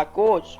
Ακούς?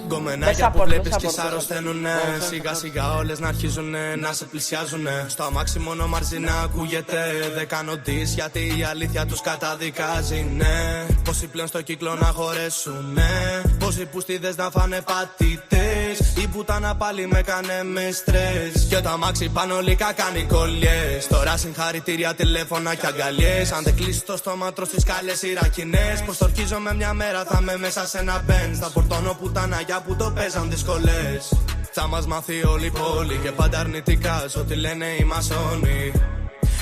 Γκομενάκια που βλέπεις κι σ' αρρωσταίνουνε. Σιγά σιγά όλες να αρχίζουνε να σε πλησιάζουνε. Στο αμάξι μόνο μαρζί να ακούγεται. Δεν κάνω dis γιατί η αλήθεια τους καταδικάζει, ναι. Πόσοι πλέον στο κύκλο να χωρέσουνε. Πόσοι πουστίδες να φάνε πατητές. Η πουτάνα πάλι με κάνε με στρες. Και το αμάξι πάνω λίκα κάνει κολλιές. Τώρα συγχαρητήρια, τηλέφωνα κι αγκαλιές. Αν δεν κλείσεις το στόμα τρως τις καλές Ιρακινές. Πως το ορκίζομαι μια μέρα θα με μέσα σε ένα μπεν. Θα πορτώνω πουταναγιά που το παίζαν δυσκολές. Θα μας μάθει όλη η πόλη και πάντα αρνητικά σ' ό,τι λένε οι μασόνοι.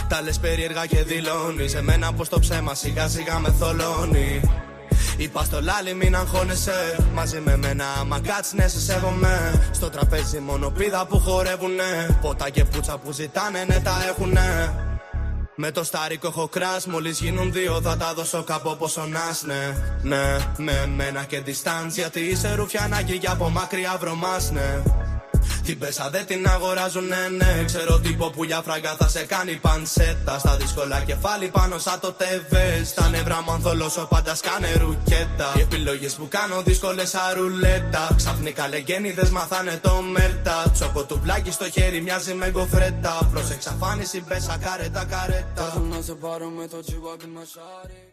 Τα λες περίεργα και δηλώνεις. Εμένα πως το ψέμα σιγά σιγά με θολώνει. Είπα στο λάλι μην αγχώνεσαι. Μαζί με μένα άμα κάτσεις ναι σε σέβομαι. Στο τραπέζι μόνο πίδα που χορεύουνε. Ποτά και πουτσα που ζητάνε ναι τα έχουνε. Με το στάρικο έχω κράς, μόλις γίνουν δύο θα τα δώσω κάπου πόσο νας, ναι. Ναι, με μένα και distance, γιατί είσαι ρουφιανάκι για από μακριά βρωμάς, ναι. Την πέσα δεν την αγοράζουν, ναι. Ξέρω τύπο που για φράγκα θα σε κάνει πανσέτα. Στα δύσκολα κεφάλι πάνω σαν το τεβές. Στα νευρά μου αν θολώσω πάντα σκάνε ρουκέτα. Οι επιλογές που κάνω δύσκολες σαν ρουλέτα. Ξαφνικά λεγέννηδες μαθάνε το μέρτα. Τσόκο του πλάκι στο χέρι μοιάζει με γκοφρέτα. Προς εξαφάνιση πέσα καρέτα καρέτα. Θα να σε πάρω με το τσιβάκι μασάρι.